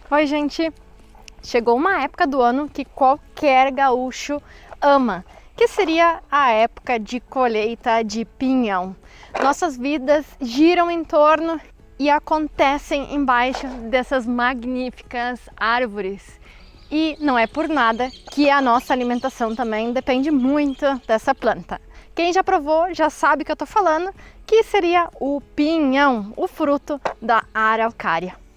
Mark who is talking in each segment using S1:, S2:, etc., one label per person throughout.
S1: Oi, gente! Chegou uma época do ano que qualquer gaúcho ama, que seria a época de colheita de pinhão. Nossas vidas giram em torno e acontecem embaixo dessas magníficas árvores. E não é por nada que a nossa alimentação também depende muito dessa planta. Quem já provou já sabe o que eu estou falando, que seria o pinhão, o fruto da araucária.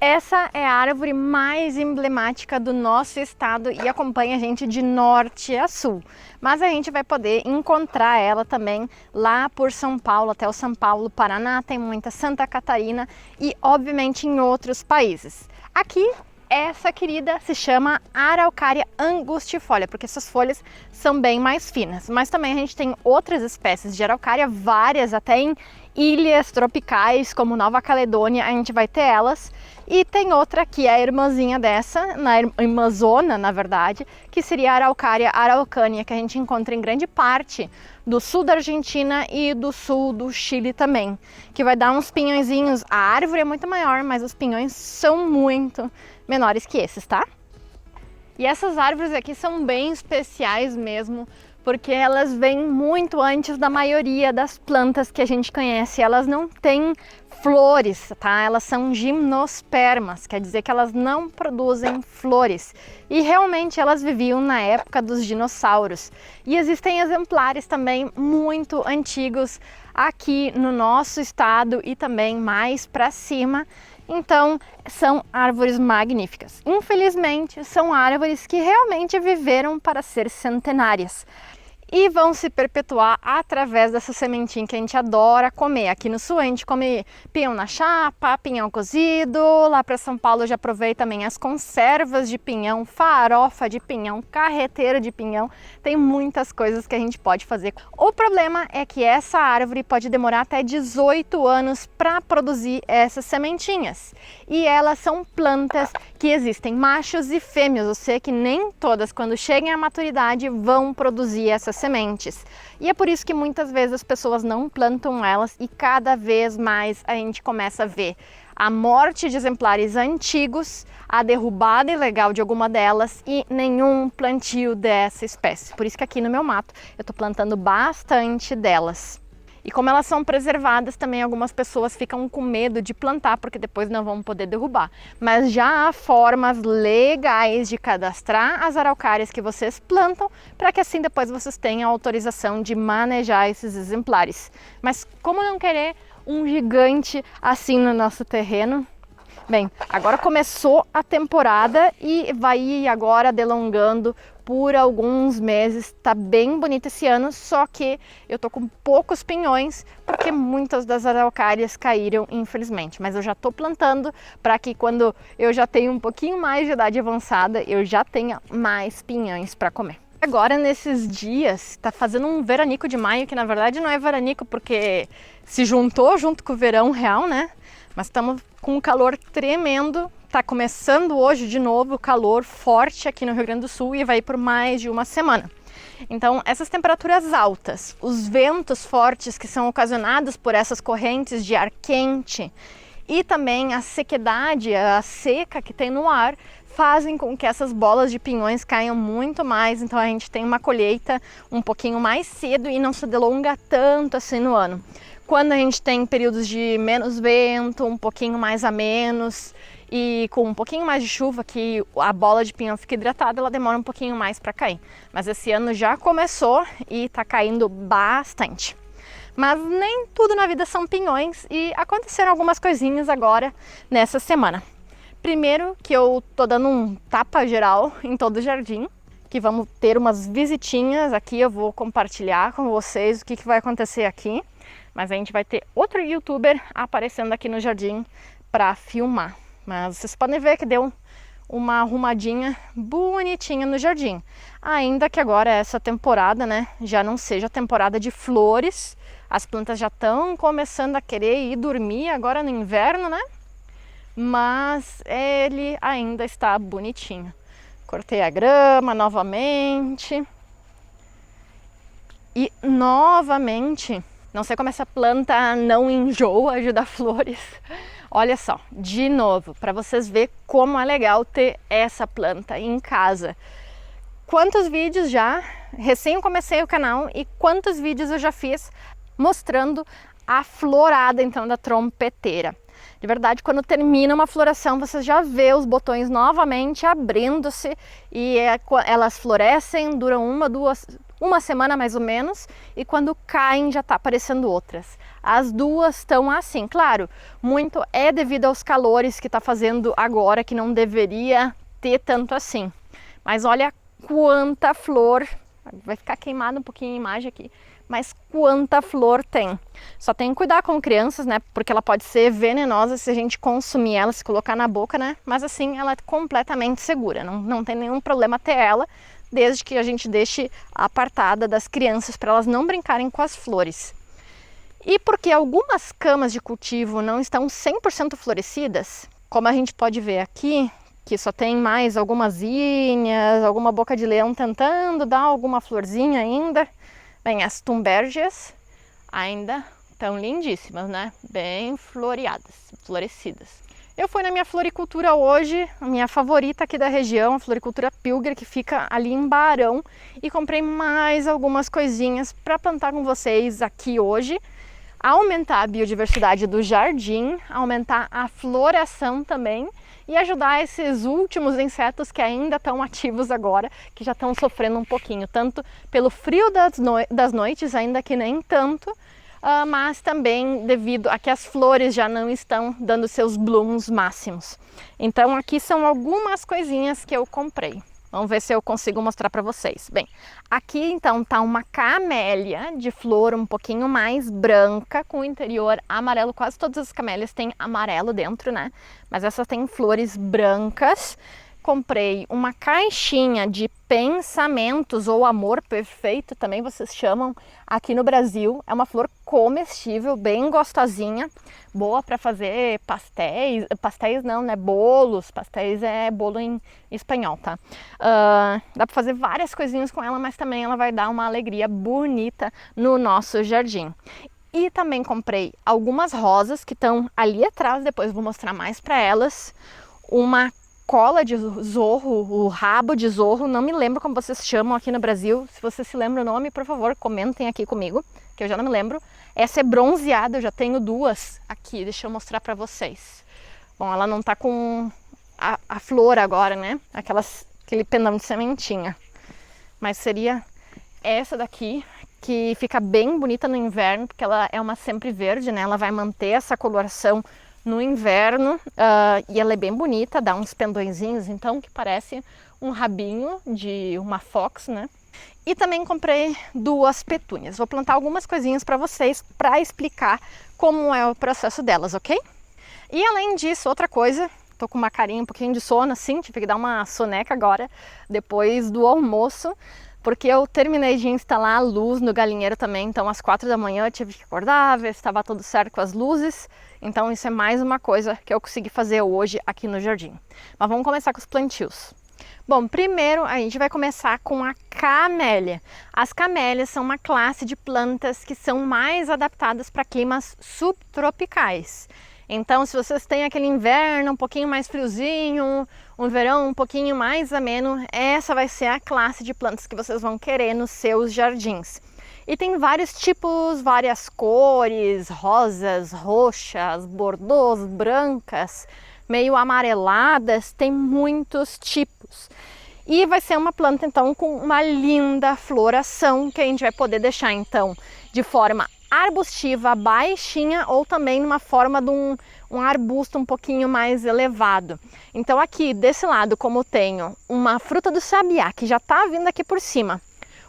S1: Essa é a árvore mais emblemática do nosso estado e acompanha a gente de norte a sul. Mas a gente vai poder encontrar ela também lá por São Paulo, até o São Paulo, Paraná, tem muita Santa Catarina e obviamente em outros países. Aqui, essa querida se chama Araucária angustifolia, porque essas folhas são bem mais finas. Mas também a gente tem outras espécies de araucária, várias até em ilhas tropicais, como Nova Caledônia, a gente vai ter elas. E tem outra que é a irmãzinha dessa, na irmãzona, na verdade, que seria a Araucária araucânia, que a gente encontra em grande parte do sul da Argentina e do sul do Chile também, que vai dar uns pinhõezinhos. A árvore é muito maior, mas os pinhões são muito menores que esses, tá? E essas árvores aqui são bem especiais mesmo, porque elas vêm muito antes da maioria das plantas que a gente conhece. Elas não têm flores, tá? Elas são gimnospermas, quer dizer que elas não produzem flores. E realmente elas viviam na época dos dinossauros. E existem exemplares também muito antigos aqui no nosso estado e também mais para cima. Então, são árvores magníficas. Infelizmente, são árvores que realmente viveram para ser centenárias e vão se perpetuar através dessa sementinha que a gente adora comer. Aqui no sul a gente come pinhão na chapa, pinhão cozido. Lá para São Paulo eu já provei também as conservas de pinhão, farofa de pinhão, carreteira de pinhão. Tem muitas coisas que a gente pode fazer. O problema é que essa árvore pode demorar até 18 anos para produzir essas sementinhas. E elas são plantas que existem machos e fêmeas, ou seja, que nem todas, quando cheguem à maturidade, vão produzir essas sementes. E é por isso que muitas vezes as pessoas não plantam elas e cada vez mais a gente começa a ver a morte de exemplares antigos, a derrubada ilegal de alguma delas e nenhum plantio dessa espécie. Por isso que aqui no meu mato eu estou plantando bastante delas. E como elas são preservadas, também algumas pessoas ficam com medo de plantar, porque depois não vão poder derrubar. Mas já há formas legais de cadastrar as araucárias que vocês plantam, para que assim depois vocês tenham autorização de manejar esses exemplares. Mas como não querer um gigante assim no nosso terreno? Bem, agora começou a temporada e vai ir agora delongando por alguns meses. Tá bem bonito esse ano, só que eu tô com poucos pinhões porque muitas das araucárias caíram, infelizmente. Mas eu já tô plantando para que quando eu já tenho um pouquinho mais de idade avançada, eu já tenha mais pinhões para comer. Agora nesses dias tá fazendo um veranico de maio, que na verdade não é veranico porque se juntou junto com o verão real, né? Mas estamos com um calor tremendo, tá começando hoje de novo o calor forte aqui no Rio Grande do Sul e vai por mais de uma semana. Então essas temperaturas altas, os ventos fortes que são ocasionados por essas correntes de ar quente e também a sequidade, a seca que tem no ar, fazem com que essas bolas de pinhões caiam muito mais, então a gente tem uma colheita um pouquinho mais cedo e não se delonga tanto assim no ano. Quando a gente tem períodos de menos vento, um pouquinho mais a menos e com um pouquinho mais de chuva, que a bola de pinhão fica hidratada, ela demora um pouquinho mais para cair. Mas esse ano já começou e está caindo bastante. Mas nem tudo na vida são pinhões e aconteceram algumas coisinhas agora nessa semana. Primeiro que eu tô dando um tapa geral em todo o jardim, que vamos ter umas visitinhas aqui, eu vou compartilhar com vocês o que vai acontecer aqui. Mas a gente vai ter outro youtuber aparecendo aqui no jardim para filmar. Mas vocês podem ver que deu uma arrumadinha bonitinha no jardim. Ainda que agora essa temporada, né, já não seja temporada de flores. As plantas já estão começando a querer ir dormir agora no inverno, né? Mas ele ainda está bonitinho. Cortei a grama novamente. E novamente, não sei como essa planta não enjoa de dar flores. Olha só, de novo, para vocês verem como é legal ter essa planta em casa. Quantos vídeos já, recém comecei o canal, e quantos vídeos eu já fiz mostrando a florada então da trompeteira. De verdade, quando termina uma floração, você já vê os botões novamente abrindo-se e elas florescem, duram uma semana mais ou menos, e quando caem já está aparecendo outras. As duas estão assim, claro, muito é devido aos calores que está fazendo agora, que não deveria ter tanto assim. Mas olha quanta flor, vai ficar queimada um pouquinho a imagem aqui, mas quanta flor tem. Só tem que cuidar com crianças, né, porque ela pode ser venenosa se a gente consumir ela, se colocar na boca, né, mas assim ela é completamente segura, não tem nenhum problema ter ela, desde que a gente deixe apartada das crianças para elas não brincarem com as flores. E porque algumas camas de cultivo não estão 100% florescidas, como a gente pode ver aqui, que só tem mais algumas zinhas, alguma boca de leão tentando dar alguma florzinha ainda. Bem, as Thunbergias ainda estão lindíssimas, né? Bem florescidas. Eu fui na minha floricultura hoje, a minha favorita aqui da região, a Floricultura Pilger, que fica ali em Barão, e comprei mais algumas coisinhas para plantar com vocês aqui hoje, aumentar a biodiversidade do jardim, aumentar a floração também e ajudar esses últimos insetos que ainda estão ativos agora, que já estão sofrendo um pouquinho, tanto pelo frio das noites, ainda que nem tanto, mas também devido a que as flores já não estão dando seus blooms máximos. Então aqui são algumas coisinhas que eu comprei. Vamos ver se eu consigo mostrar para vocês. Bem, aqui então tá uma camélia de flor um pouquinho mais branca, com o interior amarelo. Quase todas as camélias têm amarelo dentro, né? Mas essa tem flores brancas. Comprei uma caixinha de pensamentos, ou amor perfeito, também vocês chamam aqui no Brasil. É uma flor comestível, bem gostosinha, boa para fazer pastéis não, né? Bolos, pastéis é bolo em espanhol, tá? Dá para fazer várias coisinhas com ela, mas também ela vai dar uma alegria bonita no nosso jardim. E também comprei algumas rosas que estão ali atrás, depois vou mostrar mais para elas. Uma cola de zorro, o rabo de zorro, não me lembro como vocês chamam aqui no Brasil. Se você se lembra o nome, por favor, comentem aqui comigo, que eu já não me lembro. Essa é bronzeada, eu já tenho duas aqui, deixa eu mostrar para vocês. Bom, ela não tá com a flor agora, né? Aquele pendão de sementinha. Mas seria essa daqui, que fica bem bonita no inverno, porque ela é uma sempre verde, né? Ela vai manter essa coloração no inverno, e ela é bem bonita, dá uns pendõezinhos, então, que parece um rabinho de uma fox, né? E também comprei duas petúnias. Vou plantar algumas coisinhas para vocês para explicar como é o processo delas, ok? E além disso, outra coisa, tô com uma carinha um pouquinho de sono, assim, tive que dar uma soneca agora, depois do almoço, porque eu terminei de instalar a luz no galinheiro também, então às 4 da manhã eu tive que acordar, ver se estava tudo certo com as luzes. Então isso é mais uma coisa que eu consegui fazer hoje aqui no jardim. Mas vamos começar com os plantios. Bom, primeiro a gente vai começar com a camélia. As camélias são uma classe de plantas que são mais adaptadas para climas subtropicais. Então, se vocês têm aquele inverno um pouquinho mais friozinho, um verão um pouquinho mais ameno, essa vai ser a classe de plantas que vocês vão querer nos seus jardins. E tem vários tipos, várias cores, rosas, roxas, bordôs, brancas, meio amareladas, tem muitos tipos. E vai ser uma planta então com uma linda floração, que a gente vai poder deixar então de forma arbustiva, baixinha, ou também numa forma de um arbusto um pouquinho mais elevado. Então aqui desse lado, como eu tenho uma fruta do sabiá que já está vindo aqui por cima,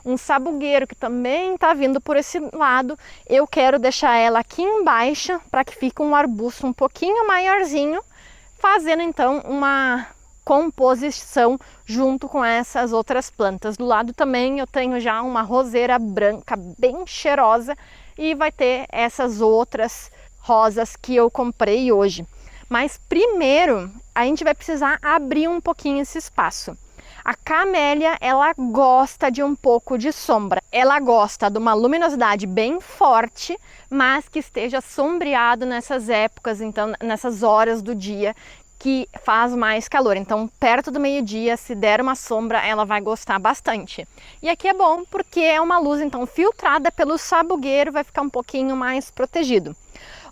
S1: um sabugueiro que também está vindo por esse lado, eu quero deixar ela aqui embaixo para que fique um arbusto um pouquinho maiorzinho, fazendo então uma composição junto com essas outras plantas. Do lado também eu tenho já uma roseira branca bem cheirosa e vai ter essas outras rosas que eu comprei hoje. Mas primeiro a gente vai precisar abrir um pouquinho esse espaço. A camélia, ela gosta de um pouco de sombra. Ela gosta de uma luminosidade bem forte, mas que esteja sombreado nessas épocas, então nessas horas do dia que faz mais calor. Então, perto do meio-dia, se der uma sombra, ela vai gostar bastante. E aqui é bom porque é uma luz então filtrada pelo sabugueiro, vai ficar um pouquinho mais protegido.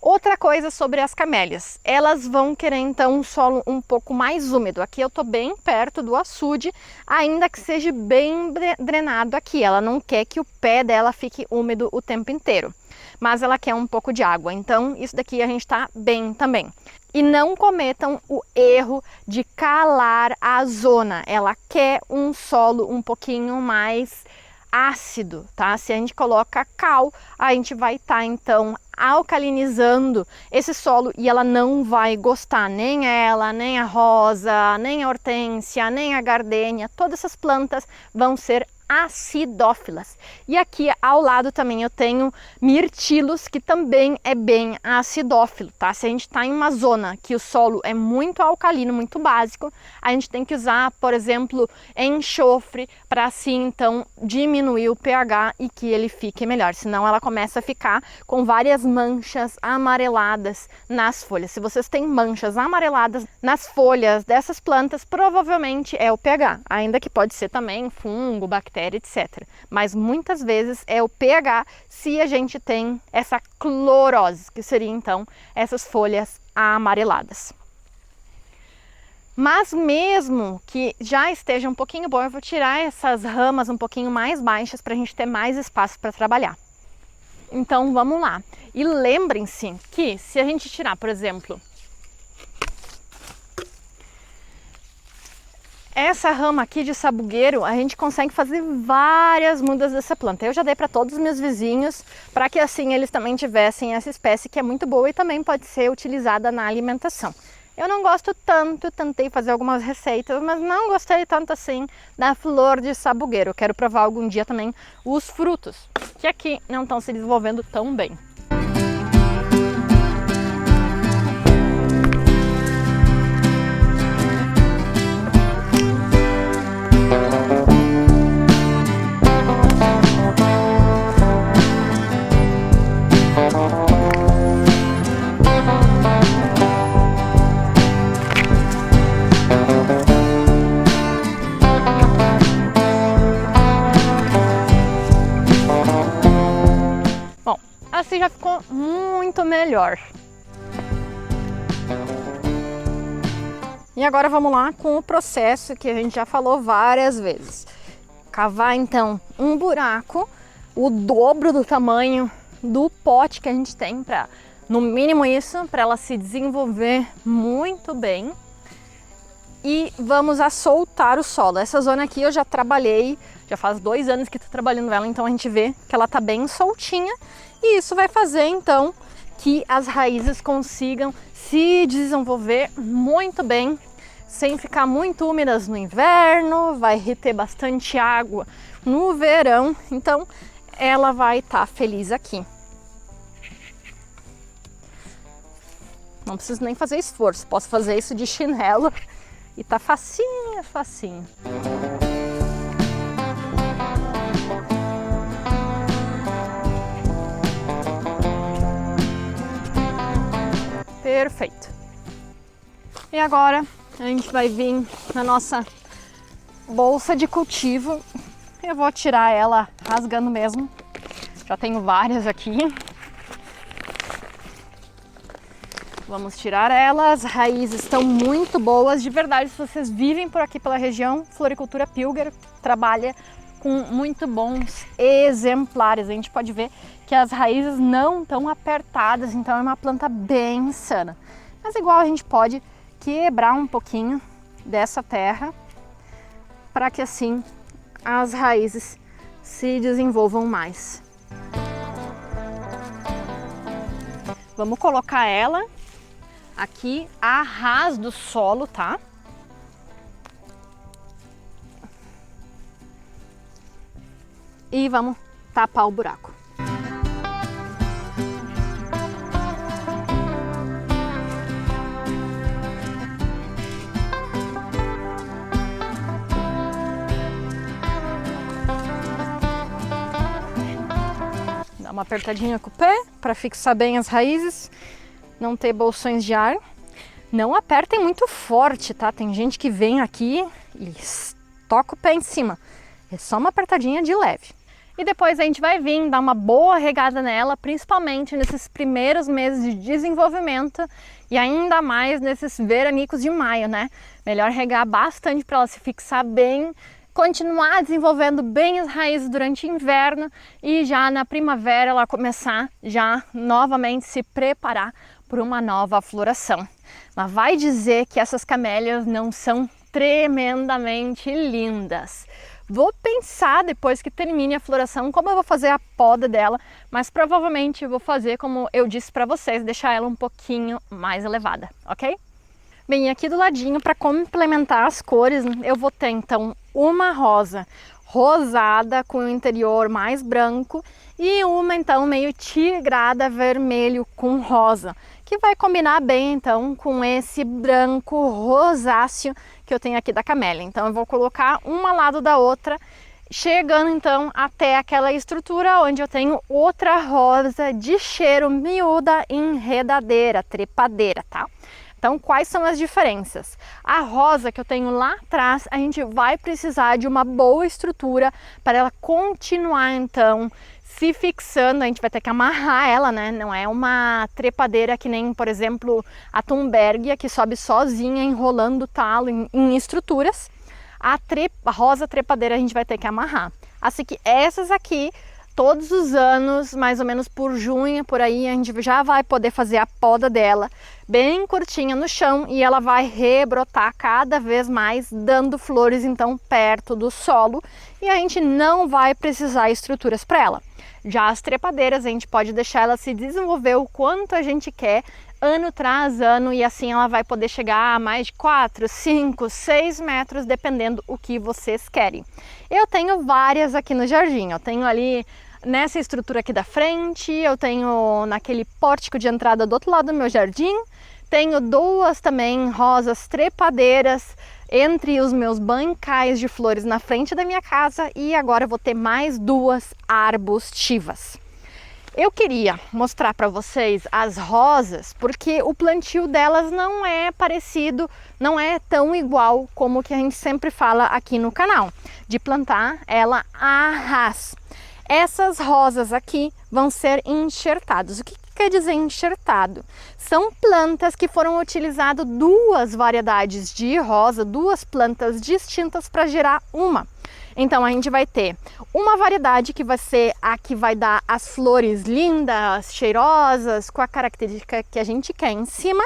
S1: Outra coisa sobre as camélias, elas vão querer então um solo um pouco mais úmido. Aqui eu tô bem perto do açude, ainda que seja bem drenado aqui. Ela não quer que o pé dela fique úmido o tempo inteiro, mas ela quer um pouco de água. Então isso daqui a gente tá bem também. E não cometam o erro de calar a zona. Ela quer um solo um pouquinho mais ácido, tá? Se a gente coloca cal, a gente vai estar então alcalinizando esse solo e ela não vai gostar, nem ela, nem a rosa, nem a hortênsia, nem a gardênia. Todas essas plantas vão ser acidófilas. E aqui ao lado também eu tenho mirtilos, que também é bem acidófilo, tá? Se a gente está em uma zona que o solo é muito alcalino, muito básico, a gente tem que usar, por exemplo, enxofre para assim então diminuir o pH e que ele fique melhor. Senão ela começa a ficar com várias manchas amareladas nas folhas. Se vocês têm manchas amareladas nas folhas dessas plantas, provavelmente é o pH, ainda que pode ser também fungo, bactéria, etc. Mas muitas vezes é o pH se a gente tem essa clorose, que seria então essas folhas amareladas. Mas mesmo que já esteja um pouquinho bom, eu vou tirar essas ramas um pouquinho mais baixas para a gente ter mais espaço para trabalhar. Então vamos lá. E lembrem-se que se a gente tirar, por exemplo, essa rama aqui de sabugueiro, a gente consegue fazer várias mudas dessa planta. Eu já dei para todos os meus vizinhos, para que assim eles também tivessem essa espécie que é muito boa e também pode ser utilizada na alimentação. Eu não gosto tanto, tentei fazer algumas receitas, mas não gostei tanto assim da flor de sabugueiro. Eu quero provar algum dia também os frutos, que aqui não estão se desenvolvendo tão bem. Assim já ficou muito melhor. E agora vamos lá com o processo que a gente já falou várias vezes. Cavar então um buraco, o dobro do tamanho do pote que a gente tem, para no mínimo isso, para ela se desenvolver muito bem. E vamos a soltar o solo. Essa zona aqui eu já trabalhei, já faz 2 anos que estou trabalhando ela, então a gente vê que ela tá bem soltinha. E isso vai fazer então que as raízes consigam se desenvolver muito bem, sem ficar muito úmidas no inverno, vai reter bastante água no verão, então ela vai estar feliz aqui. Não preciso nem fazer esforço, posso fazer isso de chinelo e tá facinho, facinho. Perfeito. E agora a gente vai vir na nossa bolsa de cultivo. Eu vou tirar ela rasgando mesmo. Já tenho várias aqui. Vamos tirar elas. As raízes estão muito boas. De verdade, se vocês vivem por aqui pela região, Floricultura Pilger trabalha com muito bons exemplares. A gente pode ver que as raízes não estão apertadas, então é uma planta bem sana. Mas igual a gente pode quebrar um pouquinho dessa terra para que assim as raízes se desenvolvam mais. Vamos colocar ela aqui a ras do solo, tá? E vamos tapar o buraco. uma apertadinha com o pé para fixar bem as raízes, não ter bolsões de ar. Não apertem muito forte, tá? Tem gente que vem aqui e toca o pé em cima. É só uma apertadinha de leve. E depois a gente vai vir dar uma boa regada nela, principalmente nesses primeiros meses de desenvolvimento e ainda mais nesses veranicos de maio, né? Melhor regar bastante para ela se fixar bem, continuar desenvolvendo bem as raízes durante o inverno e já na primavera ela começar já novamente se preparar por uma nova floração. Mas vai dizer que essas camélias não são tremendamente lindas. Vou pensar depois que termine a floração como eu vou fazer a poda dela, mas provavelmente eu vou fazer como eu disse para vocês, deixar ela um pouquinho mais elevada, ok? Bem, aqui do ladinho, para complementar as cores, eu vou ter então uma rosa rosada com o interior mais branco e uma então meio tigrada vermelho com rosa, que vai combinar bem então com esse branco rosáceo que eu tenho aqui da camélia. Então eu vou colocar uma ao lado da outra, chegando então até aquela estrutura onde eu tenho outra rosa de cheiro miúda, enredadeira, trepadeira, tá? Então, quais são as diferenças? A rosa que eu tenho lá atrás, a gente vai precisar de uma boa estrutura para ela continuar, então, se fixando. A gente vai ter que amarrar ela, né? Não é uma trepadeira que nem, por exemplo, a Thunbergia, que sobe sozinha, enrolando o talo em estruturas. A rosa trepadeira a gente vai ter que amarrar. Assim que essas aqui, todos os anos, mais ou menos por junho, por aí, a gente já vai poder fazer a poda dela bem curtinha no chão e ela vai rebrotar cada vez mais, dando flores então perto do solo e a gente não vai precisar estruturas para ela. Já as trepadeiras, a gente pode deixar ela se desenvolver o quanto a gente quer, ano tras ano, e assim ela vai poder chegar a mais de 4, 5, 6 metros, dependendo o que vocês querem. Eu tenho várias aqui no jardim, eu tenho ali nessa estrutura aqui da frente, eu tenho naquele pórtico de entrada do outro lado do meu jardim, tenho duas também rosas trepadeiras entre os meus bancais de flores na frente da minha casa e agora eu vou ter mais duas arbustivas. Eu queria mostrar para vocês as rosas porque o plantio delas não é parecido, não é tão igual como o que a gente sempre fala aqui no canal, de plantar ela a ras. Essas rosas aqui vão ser enxertadas. O que quer dizer enxertado? São plantas que foram utilizadas duas variedades de rosa, duas plantas distintas para gerar uma. Então a gente vai ter uma variedade que vai ser a que vai dar as flores lindas, cheirosas, com a característica que a gente quer em cima,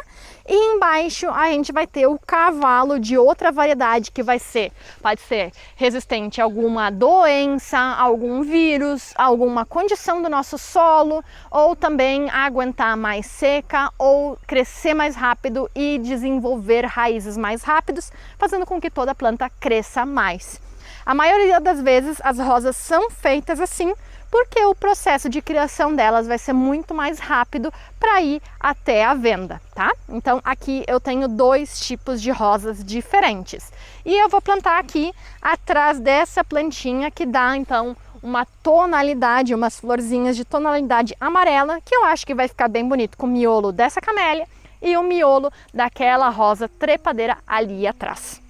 S1: e embaixo a gente vai ter o cavalo de outra variedade que vai ser, pode ser resistente a alguma doença, algum vírus, alguma condição do nosso solo, ou também aguentar mais seca, ou crescer mais rápido e desenvolver raízes mais rápidos, fazendo com que toda a planta cresça mais. A maioria das vezes as rosas são feitas assim porque o processo de criação delas vai ser muito mais rápido para ir até a venda, tá? Então aqui eu tenho dois tipos de rosas diferentes e eu vou plantar aqui atrás dessa plantinha que dá então uma tonalidade, umas florzinhas de tonalidade amarela que eu acho que vai ficar bem bonito com o miolo dessa camélia e o miolo daquela rosa trepadeira ali atrás.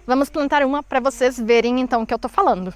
S1: Vamos plantar uma para vocês verem então o que eu tô falando.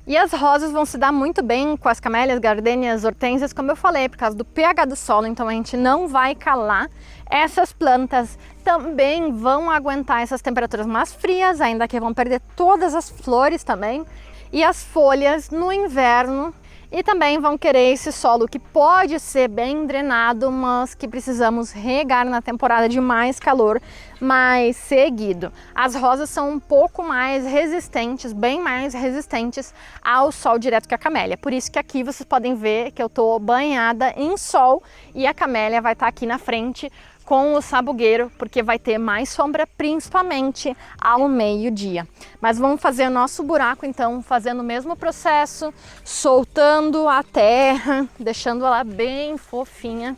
S1: E as rosas vão se dar muito bem com as camélias, gardênias, hortênsias, como eu falei, por causa do pH do solo, então a gente não vai calar. Essas plantas também vão aguentar essas temperaturas mais frias, ainda que vão perder todas as flores também, e as folhas no inverno. E também vão querer esse solo que pode ser bem drenado, mas que precisamos regar na temporada de mais calor, mais seguido. As rosas são um pouco mais resistentes, bem mais resistentes ao sol direto que a camélia. Por isso que aqui vocês podem ver que eu estou banhada em sol e a camélia vai estar aqui na frente com o sabugueiro, porque vai ter mais sombra, principalmente ao meio-dia. Mas vamos fazer o nosso buraco, então, fazendo o mesmo processo, soltando a terra, deixando ela bem fofinha,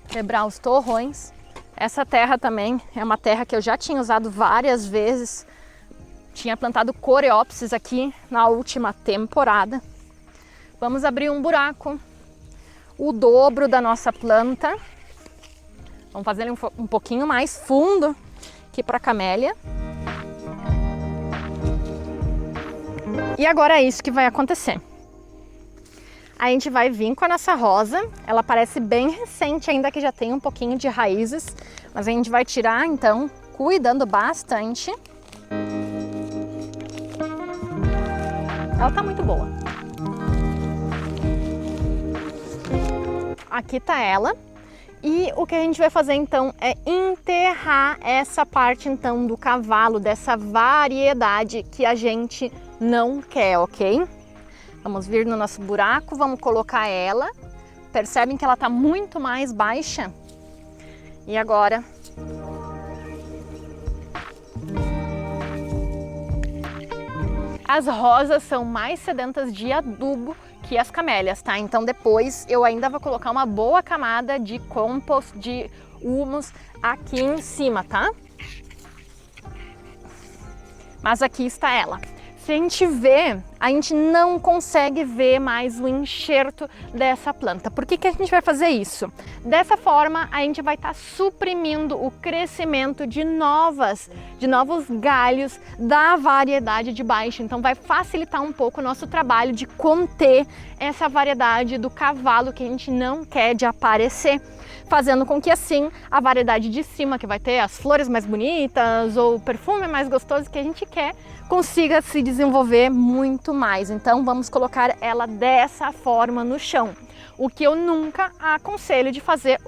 S1: quebrar os torrões. Essa terra também é uma terra que eu já tinha usado várias vezes Tinha plantado coreópsis aqui na última temporada. Vamos abrir um buraco, o dobro da nossa planta. Vamos fazer ele um pouquinho mais fundo aqui para a camélia. E agora é isso que vai acontecer. A gente vai vir com a nossa rosa, ela parece bem recente, ainda que já tem um pouquinho de raízes, mas a gente vai tirar então, cuidando bastante. Ela tá muito boa. Aqui tá ela. E o que a gente vai fazer então é enterrar essa parte então do cavalo, dessa variedade que a gente não quer, ok? Vamos vir no nosso buraco, vamos colocar ela. Percebem que ela tá muito mais baixa? E agora... As rosas são mais sedentas de adubo que as camélias, tá? Então depois eu ainda vou colocar uma boa camada de compost, de humus aqui em cima, tá? Mas aqui está ela. Se a gente vê, a gente não consegue ver mais o enxerto dessa planta. Por que que a gente vai fazer isso? Dessa forma, a gente vai estar suprimindo o crescimento de novos galhos da variedade de baixo. Então vai facilitar um pouco o nosso trabalho de conter essa variedade do cavalo que a gente não quer de aparecer, fazendo com que assim a variedade de cima, que vai ter as flores mais bonitas ou o perfume mais gostoso que a gente quer, consiga se desenvolver muito mais. Então vamos colocar ela dessa forma no chão. O que eu nunca aconselho de fazer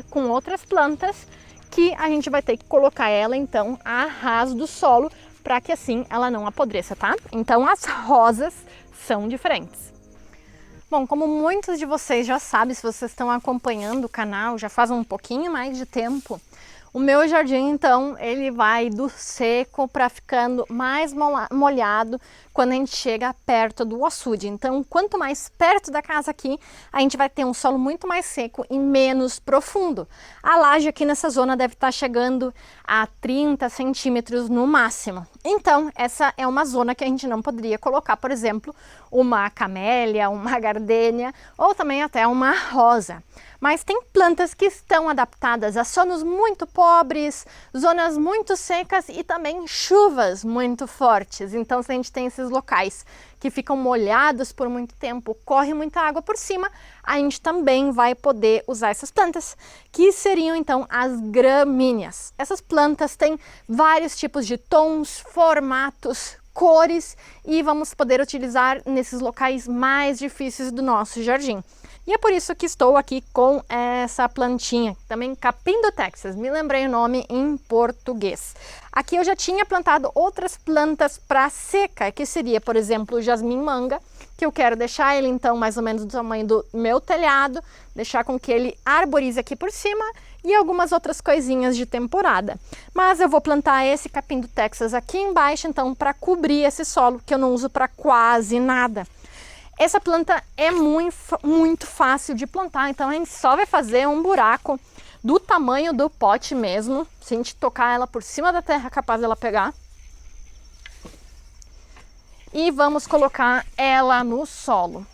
S1: com outras plantas, que a gente vai ter que colocar ela então a ras do solo para que assim ela não apodreça, tá? Então as rosas são diferentes. Bom, como muitos de vocês já sabem, se vocês estão acompanhando o canal já faz um pouquinho mais de tempo, o meu jardim, então, ele vai do seco para ficando mais molhado quando a gente chega perto do açude. Então, quanto mais perto da casa aqui, a gente vai ter um solo muito mais seco e menos profundo. A laje aqui nessa zona deve estar chegando a 30 centímetros no máximo. Então, essa é uma zona que a gente não poderia colocar, por exemplo, uma camélia, uma gardênia ou também até uma rosa. Mas tem plantas que estão adaptadas a solos muito pobres, zonas muito secas e também chuvas muito fortes. Então, se a gente tem esses locais que ficam molhados por muito tempo, corre muita água por cima, a gente também vai poder usar essas plantas, que seriam então as gramíneas. Essas plantas têm vários tipos de tons, formatos, cores e vamos poder utilizar nesses locais mais difíceis do nosso jardim. E é por isso que estou aqui com essa plantinha, também capim do Texas, me lembrei o nome em português. Aqui eu já tinha plantado outras plantas para seca, que seria, por exemplo, o jasmim manga, que eu quero deixar ele então mais ou menos do tamanho do meu telhado, deixar com que ele arborize aqui por cima e algumas outras coisinhas de temporada. Mas eu vou plantar esse capim do Texas aqui embaixo, então, para cobrir esse solo, que eu não uso para quase nada. Essa planta é muito fácil de plantar, então a gente só vai fazer um buraco do tamanho do pote mesmo. Se a gente tocar ela por cima da terra, é capaz dela pegar. E vamos colocar ela no solo.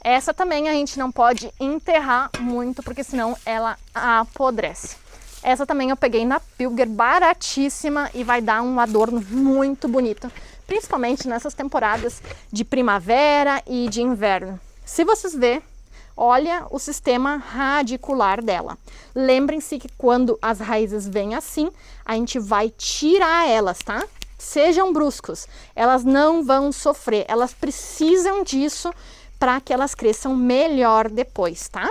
S1: Essa também a gente não pode enterrar muito, porque senão ela apodrece. Essa também eu peguei na Pilger, baratíssima, e vai dar um adorno muito bonito, principalmente nessas temporadas de primavera e de inverno. Se vocês verem, olha o sistema radicular dela. Lembrem-se que quando as raízes vêm assim, a gente vai tirar elas, tá? Sejam bruscos, elas não vão sofrer, elas precisam disso para que elas cresçam melhor depois, tá?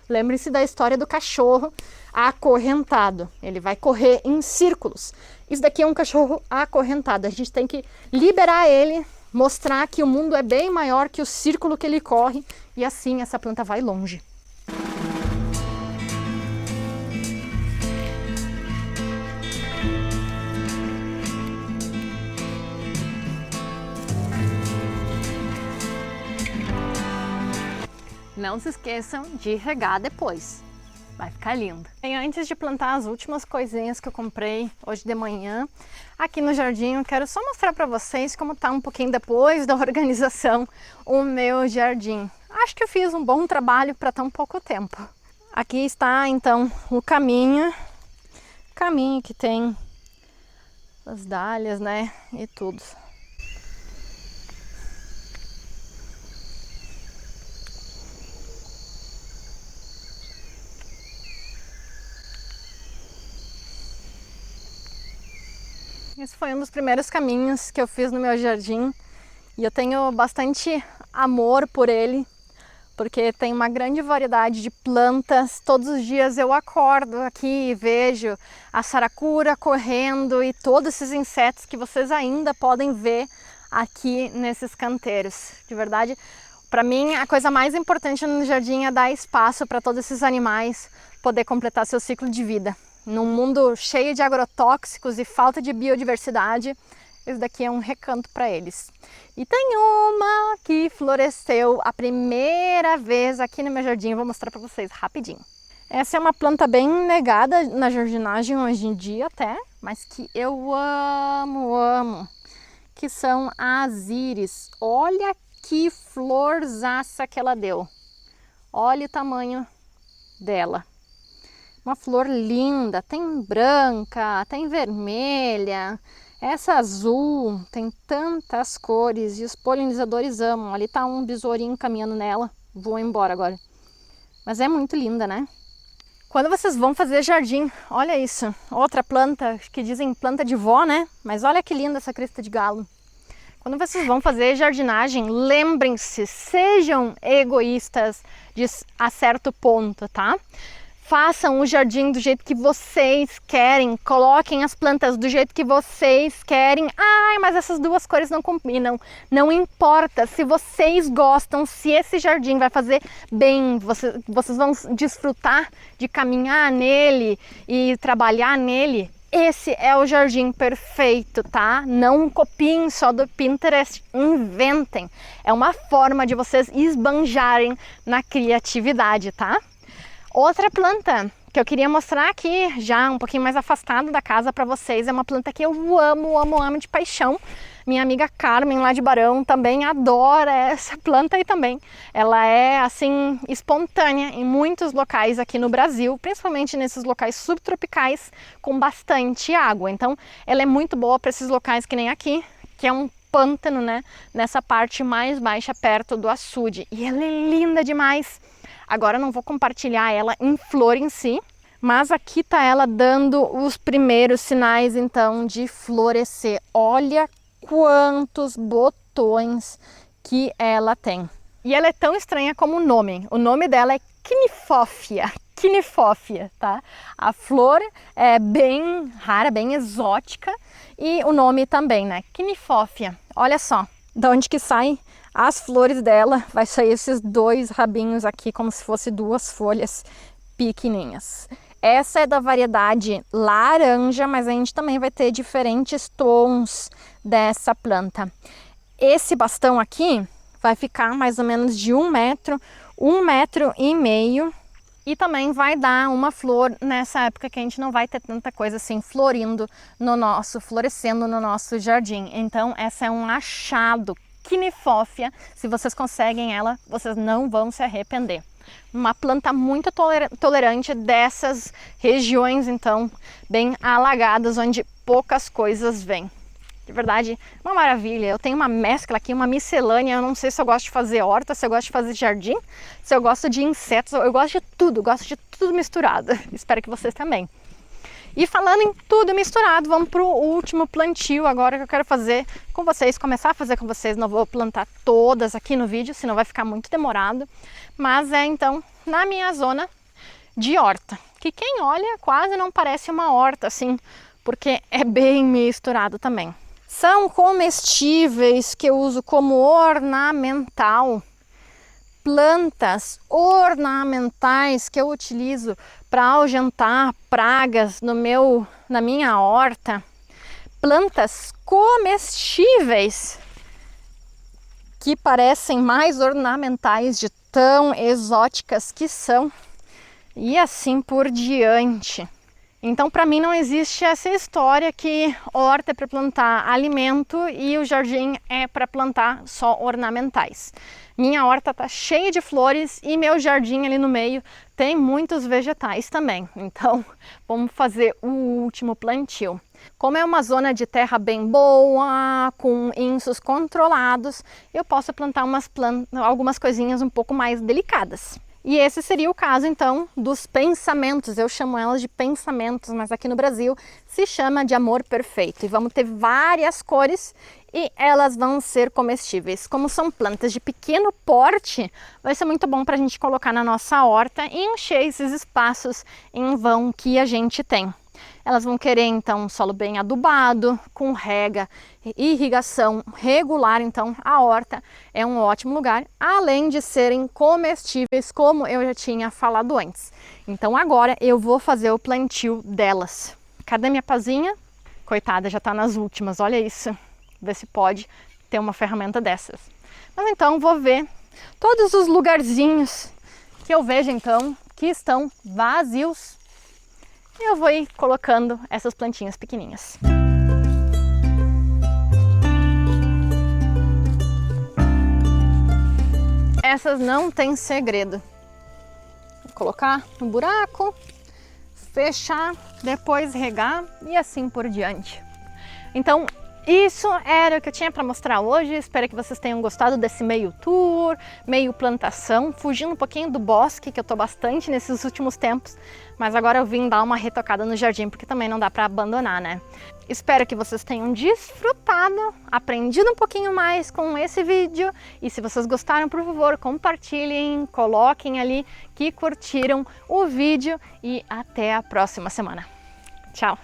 S1: Lembrem-se da história do cachorro acorrentado, ele vai correr em círculos. Isso daqui é um cachorro acorrentado, a gente tem que liberar ele, mostrar que o mundo é bem maior que o círculo que ele corre e assim essa planta vai longe. Não se esqueçam de regar depois. Vai ficar lindo. E antes de plantar as últimas coisinhas que eu comprei hoje de manhã aqui no jardim, eu quero só mostrar para vocês como tá um pouquinho depois da organização o meu jardim. Acho que eu fiz um bom trabalho para tão pouco tempo. Aqui está então o caminho que tem as dálias, né, e tudo. Esse foi um dos primeiros caminhos que eu fiz no meu jardim e eu tenho bastante amor por ele, porque tem uma grande variedade de plantas. Todos os dias eu acordo aqui e vejo a saracura correndo e todos esses insetos que vocês ainda podem ver aqui nesses canteiros. De verdade, para mim a coisa mais importante no jardim é dar espaço para todos esses animais poder completar seu ciclo de vida. Num mundo cheio de agrotóxicos e falta de biodiversidade, esse daqui é um recanto para eles. E tem uma que floresceu a primeira vez aqui no meu jardim, vou mostrar para vocês rapidinho. Essa é uma planta bem negada na jardinagem hoje em dia até, mas que eu amo, que são as íris. Olha que florzaça que ela deu. Olha o tamanho dela. Uma flor linda, tem branca, tem vermelha, essa azul, tem tantas cores e os polinizadores amam. Ali tá um besourinho caminhando nela, vou embora agora. Mas é muito linda, né? Quando vocês vão fazer jardim, olha isso, outra planta que dizem planta de vó, né? Mas olha que linda essa crista de galo. Quando vocês vão fazer jardinagem, lembrem-se, sejam egoístas a certo ponto, tá? Façam o jardim do jeito que vocês querem, coloquem as plantas do jeito que vocês querem. Ai, mas essas duas cores não combinam. Não importa, se vocês gostam, se esse jardim vai fazer bem, vocês vão desfrutar de caminhar nele e trabalhar nele, esse é o jardim perfeito, tá? Não copiem só do Pinterest, inventem. É uma forma de vocês esbanjarem na criatividade, tá? Outra planta que eu queria mostrar aqui, já um pouquinho mais afastado da casa para vocês, é uma planta que eu amo de paixão. Minha amiga Carmen, lá de Barão, também adora essa planta aí também. Ela é, assim, espontânea em muitos locais aqui no Brasil, principalmente nesses locais subtropicais com bastante água. Então, ela é muito boa para esses locais que nem aqui, que é um pântano, né? Nessa parte mais baixa, perto do açude. E ela é linda demais. Agora eu não vou compartilhar ela em flor em si, mas aqui tá ela dando os primeiros sinais então de florescer. Olha quantos botões que ela tem. E ela é tão estranha como o nome. O nome dela é Quinifófia, tá? A flor é bem rara, bem exótica e o nome também, né? Quinifófia. Olha só, de onde que sai as flores dela, vai sair esses dois rabinhos aqui, como se fosse duas folhas pequenininhas. Essa é da variedade laranja, mas a gente também vai ter diferentes tons dessa planta. Esse bastão aqui vai ficar mais ou menos de 1 metro, 1,5 metros. E também vai dar uma flor nessa época que a gente não vai ter tanta coisa assim florescendo no nosso jardim. Então essa é um achado. Quinifófia, se vocês conseguem ela, vocês não vão se arrepender. Uma planta muito tolerante dessas regiões, então, bem alagadas, onde poucas coisas vêm. De verdade, uma maravilha. Eu tenho uma mescla aqui, uma miscelânea. Eu não sei se eu gosto de fazer horta, se eu gosto de fazer jardim, se eu gosto de insetos, eu gosto de tudo misturado. Espero que vocês também. E falando em tudo misturado, vamos para o último plantio agora que eu quero fazer com vocês, começar a fazer com vocês. Não vou plantar todas aqui no vídeo, senão vai ficar muito demorado. Mas é então na minha zona de horta, que quem olha quase não parece uma horta assim, porque é bem misturado também. São comestíveis que eu uso como ornamental. Plantas ornamentais que eu utilizo para ahuyentar pragas na minha horta, plantas comestíveis que parecem mais ornamentais de tão exóticas que são. e assim por diante. Então, para mim não existe essa história que horta é para plantar alimento e o jardim é para plantar só ornamentais. Minha horta tá cheia de flores e meu jardim ali no meio tem muitos vegetais também. Então, vamos fazer o último plantio. Como é uma zona de terra bem boa, com insos controlados, eu posso plantar algumas coisinhas um pouco mais delicadas. E esse seria o caso, então, dos pensamentos. Eu chamo elas de pensamentos, mas aqui no Brasil se chama de amor perfeito. E vamos ter várias cores e elas vão ser comestíveis. Como são plantas de pequeno porte, vai ser muito bom para a gente colocar na nossa horta e encher esses espaços em vão que a gente tem. Elas vão querer, então, um solo bem adubado, com rega e irrigação regular. Então, a horta é um ótimo lugar, além de serem comestíveis, como eu já tinha falado antes. Então, agora eu vou fazer o plantio delas. Cadê minha pazinha? Coitada, já está nas últimas, olha isso. Ver se pode ter uma ferramenta dessas. Mas então, vou ver todos os lugarzinhos que eu vejo, então, que estão vazios. Eu vou ir colocando essas plantinhas pequenininhas. Essas não tem segredo. Vou colocar no buraco, fechar, depois regar e assim por diante. Então, isso era o que eu tinha para mostrar hoje. Espero que vocês tenham gostado desse meio tour, meio plantação, fugindo um pouquinho do bosque, que eu tô bastante nesses últimos tempos, mas agora eu vim dar uma retocada no jardim, porque também não dá para abandonar, né? Espero que vocês tenham desfrutado, aprendido um pouquinho mais com esse vídeo, e se vocês gostaram, por favor, compartilhem, coloquem ali que curtiram o vídeo e até a próxima semana. Tchau!